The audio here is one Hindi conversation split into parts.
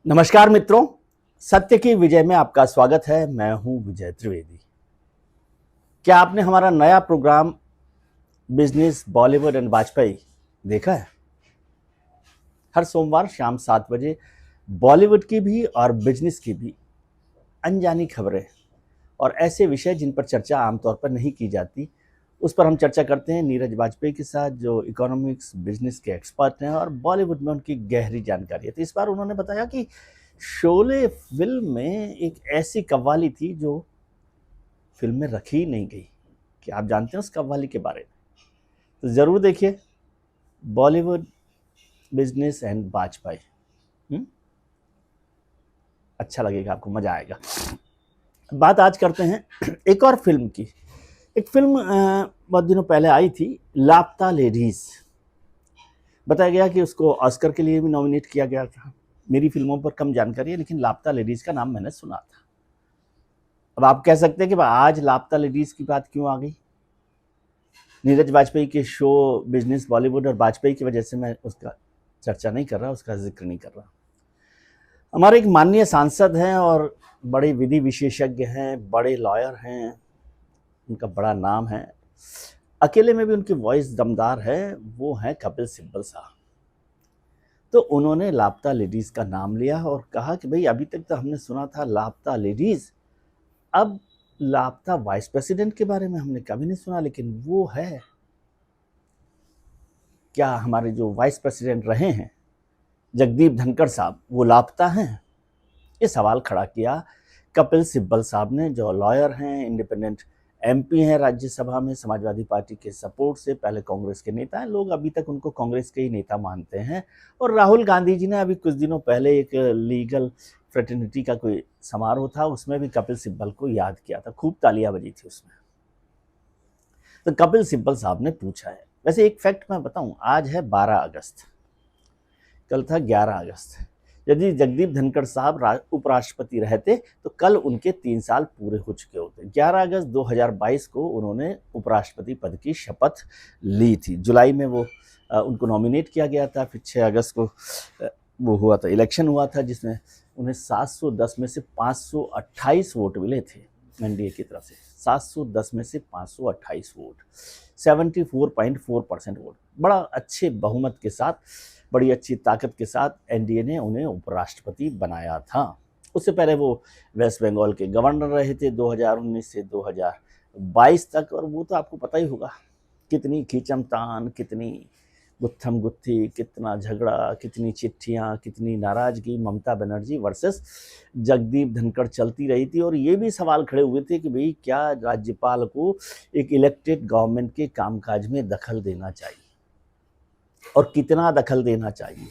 नमस्कार मित्रों, सत्य की विजय में आपका स्वागत है। मैं हूं विजय त्रिवेदी। क्या आपने हमारा नया program business Bollywood and Vajpayee देखा है? हर सोमवार शाम 7 बजे बॉलीवुड की भी और बिजनेस की भी अनजानी खबरें और ऐसे विषय जिन पर चर्चा आमतौर पर नहीं की जाती, उस पर हम चर्चा करते हैं नीरज वाजपेयी के साथ, जो इकोनॉमिक्स बिजनेस के एक्सपर्ट हैं और बॉलीवुड में उनकी गहरी जानकारी है। तो इस बार उन्होंने बताया कि शोले फिल्म में एक ऐसी कव्वाली थी जो फिल्म में रखी ही नहीं गई। क्या आप जानते हैं उस कव्वाली के बारे में? तो ज़रूर देखिए बॉलीवुड बिजनेस एंड वाजपेयी। अच्छा लगेगा आपको, मज़ा आएगा। बात आज करते हैं एक और फिल्म की। एक फिल्म बहुत दिनों पहले आई थी, लापता लेडीज़। बताया गया कि उसको ऑस्कर के लिए भी नॉमिनेट किया गया था। मेरी फिल्मों पर कम जानकारी है, लेकिन लापता लेडीज़ का नाम मैंने सुना था। अब आप कह सकते हैं कि आज लापता लेडीज़ की बात क्यों आ गई? नीरज वाजपेयी के शो बिजनेस बॉलीवुड और वाजपेयी की वजह से मैं उसका चर्चा नहीं कर रहा, उसका जिक्र नहीं कर रहा। हमारे एक माननीय सांसद हैं और बड़े विधि विशेषज्ञ हैं, बड़े लॉयर हैं, उनका बड़ा नाम है, अकेले में भी उनकी वॉइस दमदार है, वो हैं कपिल सिब्बल साहब। तो उन्होंने लापता लेडीज का नाम लिया और कहा कि भाई अभी तक तो हमने सुना था लापता लेडीज, अब लापता वाइस प्रेसिडेंट के बारे में हमने कभी नहीं सुना, लेकिन वो है क्या? हमारे जो वाइस प्रेसिडेंट रहे हैं जगदीप धनखड़ साहब, वो लापता हैं? ये सवाल खड़ा किया कपिल सिब्बल साहब ने, जो लॉयर हैं, इंडिपेंडेंट एमपी हैं राज्यसभा में, समाजवादी पार्टी के सपोर्ट से, पहले कांग्रेस के नेता हैं। लोग अभी तक उनको कांग्रेस के ही नेता मानते हैं। और राहुल गांधी जी ने अभी कुछ दिनों पहले एक लीगल फ्रेटर्निटी का कोई समारोह था, उसमें भी कपिल सिब्बल को याद किया था, खूब तालियां बजी थी उसमें। तो कपिल सिब्बल साहब ने पूछा है, वैसे एक फैक्ट मैं बताऊं, आज है 12 अगस्त, कल था 11 अगस्त। यदि जगदीप धनखड़ साहब उपराष्ट्रपति रहते तो कल उनके 3 साल पूरे हो चुके होते। 11 अगस्त 2022 को उन्होंने उपराष्ट्रपति पद की शपथ ली थी। जुलाई में वो उनको नॉमिनेट किया गया था, फिर 6 अगस्त को वो हुआ था, इलेक्शन हुआ था, जिसमें उन्हें 710 में से 528 वोट मिले थे एनडीए की तरफ से। 710 में से 528 वोट, 74.4% वोट, बड़ा अच्छे बहुमत के साथ, बड़ी अच्छी ताकत के साथ एनडीए ने उन्हें उपराष्ट्रपति बनाया था। उससे पहले वो वेस्ट बंगाल के गवर्नर रहे थे 2019 से 2022 तक, और वो तो आपको पता ही होगा कितनी खींचमतान, कितनी गुत्थम गुत्थी, कितना झगड़ा, कितनी चिट्ठियाँ, कितनी नाराजगी ममता बनर्जी वर्सेस जगदीप धनखड़ चलती रही थी। और ये भी सवाल खड़े हुए थे कि भाई क्या राज्यपाल को एक इलेक्टेड गवर्नमेंट के कामकाज में दखल देना चाहिए और कितना दखल देना चाहिए।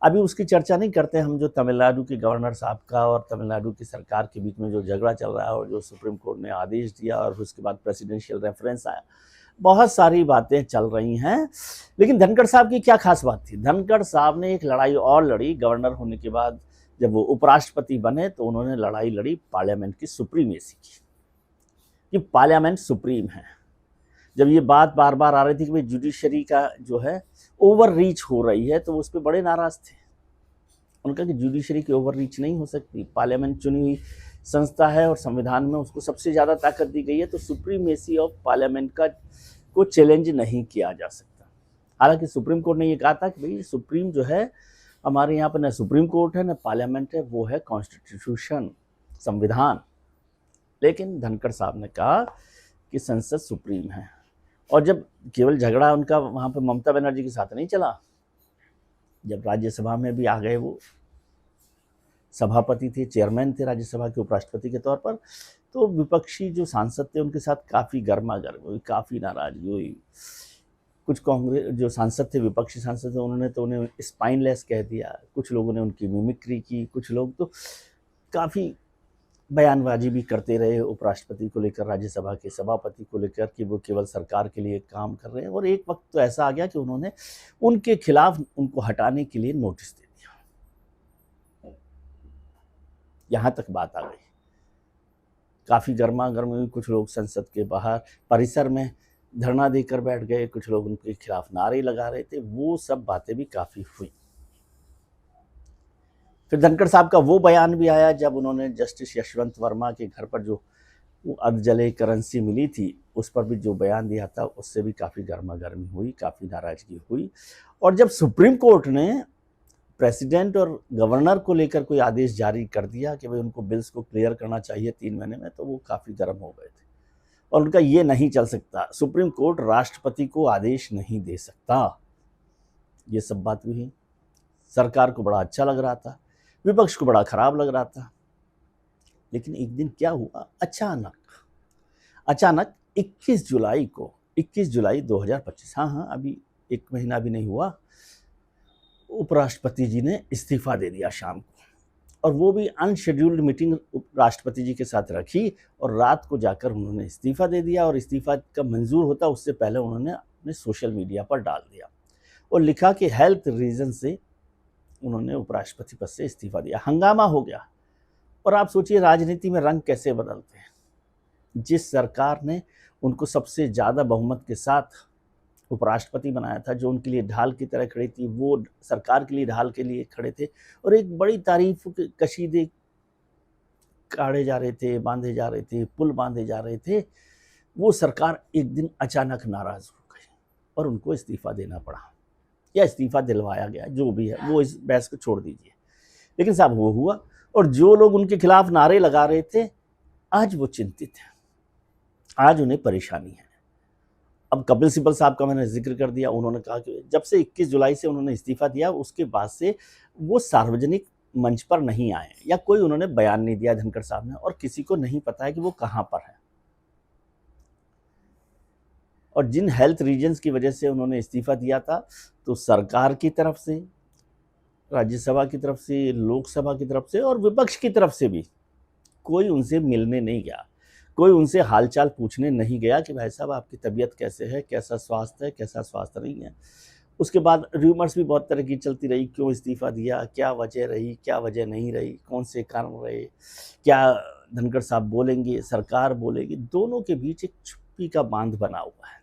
अभी उसकी चर्चा नहीं करते हम, जो तमिलनाडु के गवर्नर साहब का और तमिलनाडु की सरकार के बीच में जो झगड़ा चल रहा है और जो सुप्रीम कोर्ट ने आदेश दिया और उसके बाद प्रेसिडेंशियल रेफरेंस आया, बहुत सारी बातें चल रही हैं। लेकिन धनखड़ साहब की क्या खास बात थी? धनखड़ साहब ने एक लड़ाई और लड़ी गवर्नर होने के बाद। जब वो उपराष्ट्रपति बने तो उन्होंने लड़ाई लड़ी पार्लियामेंट की सुप्रीमेसी की, कि पार्लियामेंट सुप्रीम है। जब ये बात बार बार आ रही थी कि भाई जुडिशरी का जो है ओवर रीच हो रही है, तो वो उस पर बड़े नाराज थे। उनका कि जुडिशरी की ओवर रीच नहीं हो सकती, पार्लियामेंट चुनी हुई संस्था है और संविधान में उसको सबसे ज़्यादा ताकत दी गई है, तो सुप्रीमेसी ऑफ पार्लियामेंट का को चैलेंज नहीं किया जा सकता। हालांकि सुप्रीम कोर्ट ने ये कहा था कि भाई सुप्रीम जो है, हमारे यहाँ पर न सुप्रीम कोर्ट है न पार्लियामेंट है, वो है कॉन्स्टिट्यूशन, संविधान। लेकिन धनखड़ साहब ने कहा कि संसद सुप्रीम है। और जब केवल झगड़ा उनका वहाँ पर ममता बनर्जी के साथ नहीं चला, जब राज्यसभा में भी आ गए, वो सभापति थे, चेयरमैन थे राज्यसभा के उपराष्ट्रपति के तौर पर, तो विपक्षी जो सांसद थे उनके साथ काफ़ी गर्मा गर्म हुई, काफ़ी नाराजगी हुई। कुछ कांग्रेस जो सांसद थे, विपक्षी सांसद थे, उन्होंने तो उन्हें स्पाइनलेस कह दिया, कुछ लोगों ने उनकी मिमिक्री की, कुछ लोग तो काफ़ी बयानबाजी भी करते रहे उपराष्ट्रपति को लेकर, राज्यसभा के सभापति को लेकर, कि वो केवल सरकार के लिए काम कर रहे हैं। और एक वक्त तो ऐसा आ गया कि उन्होंने उनके खिलाफ उनको हटाने के लिए नोटिस दे दिया। यहाँ तक बात आ गई, काफ़ी गर्मा गर्म हुई। कुछ लोग संसद के बाहर परिसर में धरना देकर बैठ गए, कुछ लोग उनके खिलाफ नारे लगा रहे थे, वो सब बातें भी काफ़ी हुई। फिर धनखड़ साहब का वो बयान भी आया जब उन्होंने जस्टिस यशवंत वर्मा के घर पर जो वो अधजले करेंसी मिली थी उस पर भी जो बयान दिया था, उससे भी काफ़ी गर्मा गर्मी हुई, काफ़ी नाराज़गी हुई। और जब सुप्रीम कोर्ट ने प्रेसिडेंट और गवर्नर को लेकर कोई आदेश जारी कर दिया कि भाई उनको बिल्स को क्लियर करना चाहिए 3 महीने में, तो वो काफ़ी गर्म हो गए थे और उनका ये नहीं चल सकता, सुप्रीम कोर्ट राष्ट्रपति को आदेश नहीं दे सकता। ये सब बात हुई। सरकार को बड़ा अच्छा लग रहा था, विपक्ष को बड़ा खराब लग रहा था। लेकिन एक दिन क्या हुआ, अचानक 21 जुलाई 2025, हाँ अभी 1 महीना भी नहीं हुआ, उपराष्ट्रपति जी ने इस्तीफा दे दिया शाम को। और वो भी अनशेड्यूल्ड मीटिंग राष्ट्रपति जी के साथ रखी और रात को जाकर उन्होंने इस्तीफा दे दिया। और इस्तीफा का मंजूर होता उससे पहले उन्होंने अपने सोशल मीडिया पर डाल दिया और लिखा कि हेल्थ रीजन से उन्होंने उपराष्ट्रपति पद से इस्तीफा दिया। हंगामा हो गया। और आप सोचिए राजनीति में रंग कैसे बदलते हैं। जिस सरकार ने उनको सबसे ज़्यादा बहुमत के साथ उपराष्ट्रपति बनाया था, जो उनके लिए ढाल की तरह खड़ी थी, वो सरकार के लिए ढाल के लिए खड़े थे और एक बड़ी तारीफ कशीदे काढ़े जा रहे थे, बांधे जा रहे थे, पुल बांधे जा रहे थे। वो सरकार एक दिन अचानक नाराज हो गई और उनको इस्तीफा देना पड़ा या इस्तीफा दिलवाया गया, जो भी है वो इस बहस को छोड़ दीजिए। लेकिन साहब वो हुआ और जो लोग उनके खिलाफ नारे लगा रहे थे आज वो चिंतित हैं, आज उन्हें परेशानी है। अब कपिल सिब्बल साहब का मैंने जिक्र कर दिया। उन्होंने कहा कि जब से 21 जुलाई से उन्होंने इस्तीफा दिया उसके बाद से वो सार्वजनिक मंच पर नहीं आए या कोई उन्होंने बयान नहीं दिया धनखड़ साहब ने, और किसी को नहीं पता है कि वो कहाँ पर है। और जिन हेल्थ रीजन्स की वजह से उन्होंने इस्तीफा दिया था, तो सरकार की तरफ से, राज्यसभा की तरफ से, लोकसभा की तरफ से और विपक्ष की तरफ से भी कोई उनसे मिलने नहीं गया, कोई उनसे हालचाल पूछने नहीं गया कि भाई साहब आपकी तबीयत कैसे है, कैसा स्वास्थ्य है, कैसा स्वास्थ्य नहीं है। उसके बाद र्यूमर्स भी बहुत तरह की चलती रही, क्यों इस्तीफा दिया, क्या वजह रही, क्या वजह नहीं रही, कौन से कारण रहे, क्या धनखड़ साहब बोलेंगे, सरकार बोलेगी। दोनों के बीच एक चुप्पी का बांध बना हुआ है।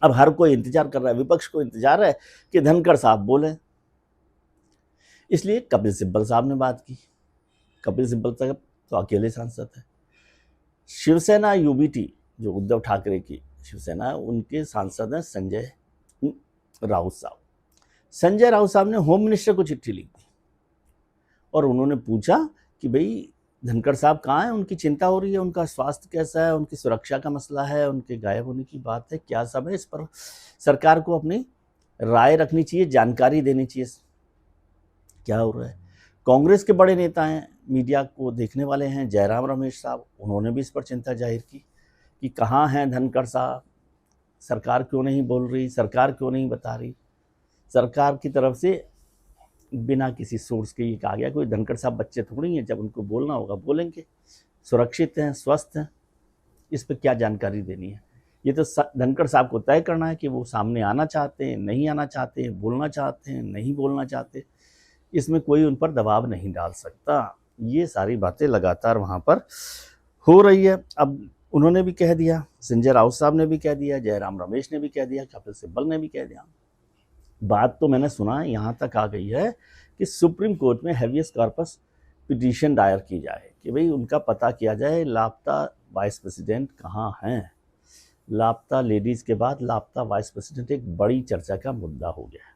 अब हर कोई इंतजार कर रहा है, विपक्ष को इंतजार है कि धनखड़ साहब बोले। इसलिए कपिल सिब्बल साहब ने बात की। कपिल सिब्बल साहब तो अकेले सांसद है। शिवसेना यूबीटी जो उद्धव ठाकरे की शिवसेना है, उनके सांसद हैं संजय राउत साहब। संजय राउत साहब ने होम मिनिस्टर को चिट्ठी लिख दी और उन्होंने पूछा कि भाई धनखड़ साहब कहाँ हैं, उनकी चिंता हो रही है, उनका स्वास्थ्य कैसा है, उनकी सुरक्षा का मसला है, उनके गायब होने की बात है, क्या सब है। इस पर सरकार को अपनी राय रखनी चाहिए, जानकारी देनी चाहिए क्या हो रहा है। कांग्रेस के बड़े नेता हैं, मीडिया को देखने वाले हैं, जयराम रमेश साहब, उन्होंने भी इस पर चिंता जाहिर की कि कहाँ हैं धनखड़ साहब, सरकार क्यों नहीं बोल रही, सरकार क्यों नहीं बता रही। सरकार की तरफ से बिना किसी सोर्स के ये कहा गया कोई धनखड़ साहब बच्चे थोड़ी हैं, जब उनको बोलना होगा बोलेंगे, सुरक्षित हैं, स्वस्थ हैं, इस पर क्या जानकारी देनी है। ये तो धनखड़ साहब को तय करना है कि वो सामने आना चाहते हैं, नहीं आना चाहते हैं, बोलना चाहते हैं, नहीं बोलना चाहते। इसमें कोई उन पर दबाव नहीं डाल सकता। ये सारी बातें लगातार वहाँ पर हो रही है। अब उन्होंने भी कह दिया, संजय राउत साहब ने भी कह दिया, जयराम रमेश ने भी कह दिया, कपिल सिब्बल ने भी कह दिया। बात तो मैंने सुना यहाँ तक आ गई है कि सुप्रीम कोर्ट में हैवियस कॉर्पस पिटीशन दायर की जाए कि भाई उनका पता किया जाए लापता वाइस प्रेसिडेंट कहाँ हैं। लापता लेडीज़ के बाद लापता वाइस प्रेसिडेंट एक बड़ी चर्चा का मुद्दा हो गया है।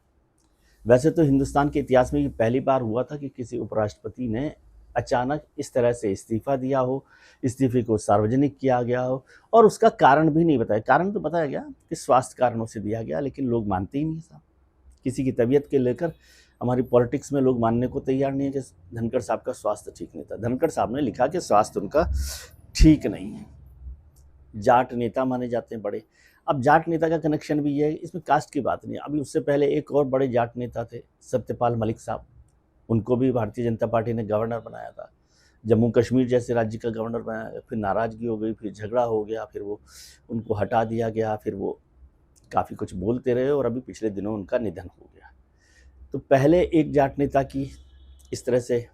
वैसे तो हिंदुस्तान के इतिहास में ये पहली बार हुआ था कि किसी उपराष्ट्रपति ने अचानक इस तरह से इस्तीफा दिया हो, इस्तीफे को सार्वजनिक किया गया हो और उसका कारण भी नहीं बताया। कारण तो बताया गया कि स्वास्थ्य कारणों से दिया गया, लेकिन लोग मानते ही नहीं साहब। किसी की तबीयत के लेकर हमारी पॉलिटिक्स में लोग मानने को तैयार नहीं है कि धनखड़ साहब का स्वास्थ्य ठीक नहीं था। धनखड़ साहब ने लिखा कि स्वास्थ्य उनका ठीक नहीं है। जाट नेता माने जाते हैं बड़े। अब जाट नेता का कनेक्शन भी है, इसमें कास्ट की बात नहीं है। अभी उससे पहले एक और बड़े जाट नेता थे, सत्यपाल मलिक साहब, उनको भी भारतीय जनता पार्टी ने गवर्नर बनाया था। जम्मू कश्मीर जैसे राज्य का गवर्नर बनाया, फिर नाराज़गी हो गई, फिर झगड़ा हो गया, फिर वो उनको हटा दिया गया, फिर वो काफ़ी कुछ बोलते रहे और अभी पिछले दिनों उनका निधन हो गया। तो पहले एक जाट नेता की इस तरह से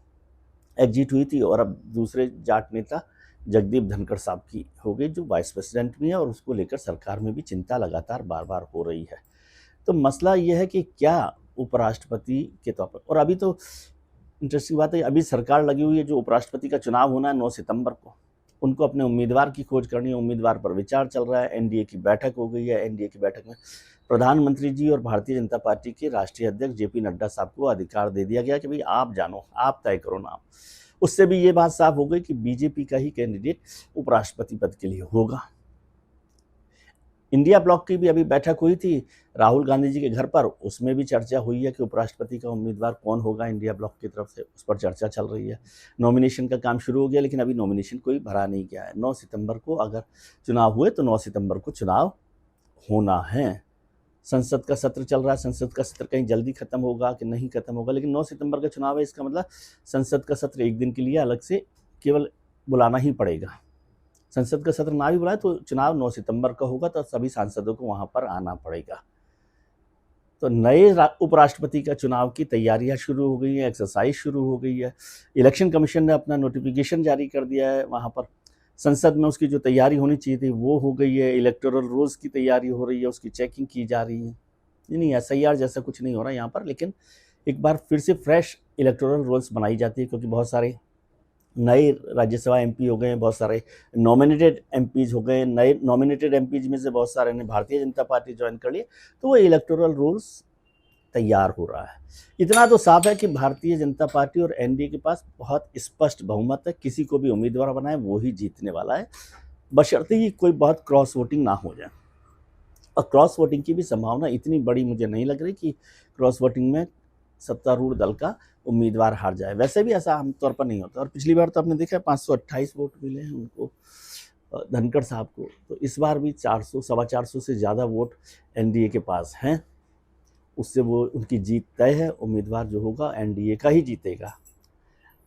एग्जिट हुई थी और अब दूसरे जाट नेता जगदीप धनखड़ साहब की हो गई, जो वाइस प्रेसिडेंट भी है और उसको लेकर सरकार में भी चिंता लगातार बार बार हो रही है। तो मसला ये है कि क्या उपराष्ट्रपति के तौर पर, और अभी तो इंटरेस्टिंग बात है, अभी सरकार लगी हुई है, जो उपराष्ट्रपति का चुनाव होना है 9 सितंबर को, उनको अपने उम्मीदवार की खोज करनी है। उम्मीदवार पर विचार चल रहा है। एनडीए की बैठक हो गई है। एनडीए की बैठक में प्रधानमंत्री जी और भारतीय जनता पार्टी के राष्ट्रीय अध्यक्ष जेपी नड्डा साहब को अधिकार दे दिया गया कि भाई आप जानो, आप तय करो नाम। उससे भी ये बात साफ हो गई कि बीजेपी का ही कैंडिडेट उपराष्ट्रपति पद के लिए होगा। इंडिया ब्लॉक की भी अभी बैठक हुई थी राहुल गांधी जी के घर पर, उसमें भी चर्चा हुई है कि उपराष्ट्रपति का उम्मीदवार कौन होगा इंडिया ब्लॉक की तरफ से, उस पर चर्चा चल रही है। नॉमिनेशन का काम शुरू हो गया, लेकिन अभी नॉमिनेशन कोई भरा नहीं गया है। 9 सितंबर को अगर चुनाव हुए तो 9 सितंबर को चुनाव होना है। संसद का सत्र चल रहा है, संसद का सत्र कहीं जल्दी खत्म होगा कि नहीं खत्म होगा, लेकिन 9 सितंबर का चुनाव है, इसका मतलब संसद का सत्र एक दिन के लिए अलग से केवल बुलाना ही पड़ेगा। संसद का सत्र ना भी बुलाए तो चुनाव 9 सितंबर का होगा, तो सभी सांसदों को वहां पर आना पड़ेगा। तो नए उपराष्ट्रपति का चुनाव की तैयारियां शुरू हो गई हैं, एक्सरसाइज शुरू हो गई है। इलेक्शन कमीशन ने अपना नोटिफिकेशन जारी कर दिया है। वहां पर संसद में उसकी जो तैयारी होनी चाहिए थी वो हो गई है। इलेक्टोरल रोल्स की तैयारी हो रही है, उसकी चेकिंग की जा रही है। नहीं, SIR जैसा कुछ नहीं हो रहा यहाँ पर, लेकिन एक बार फिर से फ्रेश इलेक्टोरल रोल्स बनाई जाती है, क्योंकि बहुत सारे नए राज्यसभा MP हो गए हैं, बहुत सारे नॉमिनेटेड MPs हो गए। नए नॉमिनेटेड MPs में से बहुत सारे ने भारतीय जनता पार्टी ज्वाइन कर ली, तो वो इलेक्टोरल रूल्स तैयार हो रहा है। इतना तो साफ है कि भारतीय जनता पार्टी और एनडीए के पास बहुत स्पष्ट बहुमत है। किसी को भी उम्मीदवार बनाए वो ही जीतने वाला है, बशर्ते कि कोई बहुत क्रॉस वोटिंग ना हो जाए। और क्रॉस वोटिंग की भी संभावना इतनी बड़ी मुझे नहीं लग रही कि क्रॉस वोटिंग में सत्तारूढ़ दल का उम्मीदवार हार जाए। वैसे भी ऐसा आमतौर पर नहीं होता, और पिछली बार तो आपने देखा 528 वोट मिले हैं उनको, धनखड़ साहब को। तो इस बार भी 400 सवा 400 से ज़्यादा वोट एनडीए के पास हैं, उससे वो उनकी जीत तय है। उम्मीदवार जो होगा एनडीए का ही जीतेगा।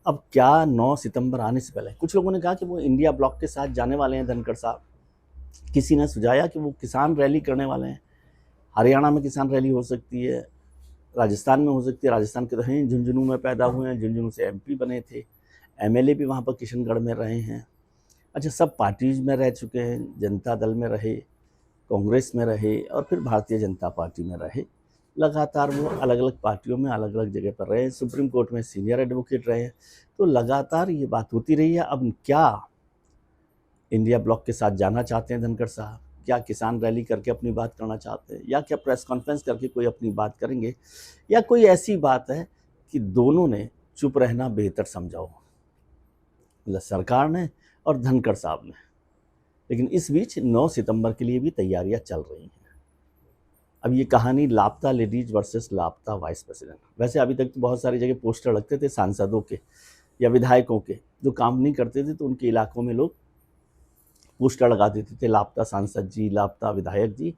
अब क्या 9 सितंबर आने से पहले कुछ लोगों ने कहा कि वो इंडिया ब्लॉक के साथ जाने वाले हैं धनखड़ साहब। किसी ने सुझाया कि वो किसान रैली करने वाले हैं। हरियाणा में किसान रैली हो सकती है, राजस्थान में हो सकती है। राजस्थान के तो हैं, झुंझुनू में पैदा हुए हैं, झुंझुनू से MP बने थे, MLA भी वहाँ पर किशनगढ़ में रहे हैं। अच्छा, सब पार्टीज में रह चुके हैं, जनता दल में रहे, कांग्रेस में रहे, और फिर भारतीय जनता पार्टी में रहे। लगातार वो अलग अलग पार्टियों में अलग अलग जगह पर रहे, सुप्रीम कोर्ट में सीनियर एडवोकेट रहे। तो लगातार ये बात होती रही है। अब क्या इंडिया ब्लॉक के साथ जाना चाहते हैं धनखड़ साहब? क्या किसान रैली करके अपनी बात करना चाहते हैं, या क्या प्रेस कॉन्फ्रेंस करके कोई अपनी बात करेंगे, या कोई ऐसी बात है कि दोनों ने चुप रहना बेहतर समझा हो, मतलब सरकार ने और धनखड़ साहब ने? लेकिन इस बीच 9 सितंबर के लिए भी तैयारियां चल रही हैं। अब ये कहानी लापता लेडीज वर्सेस लापता वाइस प्रेसिडेंट। वैसे अभी तक तो बहुत सारी जगह पोस्टर लगते थे सांसदों के या विधायकों के, जो काम नहीं करते थे तो उनके इलाकों में लोग पोस्टर लगा देते थे, लापता सांसद जी, लापता विधायक जी।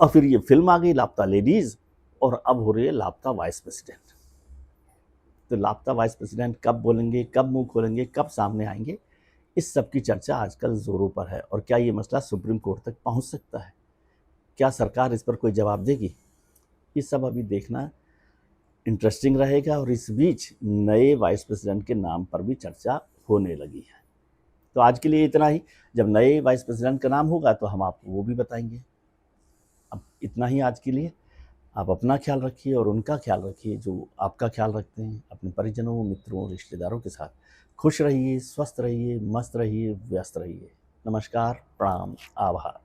और फिर ये फिल्म आ गई लापता लेडीज, और अब हो रही है लापता वाइस प्रेसिडेंट। तो लापता वाइस प्रेसिडेंट कब बोलेंगे, कब मुंह खोलेंगे, कब सामने आएंगे, इस सब की चर्चा आजकल जोरों पर है। और क्या ये मसला सुप्रीम कोर्ट तक पहुंच सकता है? क्या सरकार इस पर कोई जवाब देगी? ये सब अभी देखना इंटरेस्टिंग रहेगा। और इस बीच नए वाइस प्रेसिडेंट के नाम पर भी चर्चा होने लगी है। तो आज के लिए इतना ही। जब नए वाइस प्रेसिडेंट का नाम होगा तो हम आपको वो भी बताएंगे। अब इतना ही आज के लिए। आप अपना ख्याल रखिए और उनका ख्याल रखिए जो आपका ख्याल रखते हैं। अपने परिजनों, मित्रों, रिश्तेदारों के साथ खुश रहिए, स्वस्थ रहिए, मस्त रहिए, व्यस्त रहिए। नमस्कार, प्रणाम, आभार।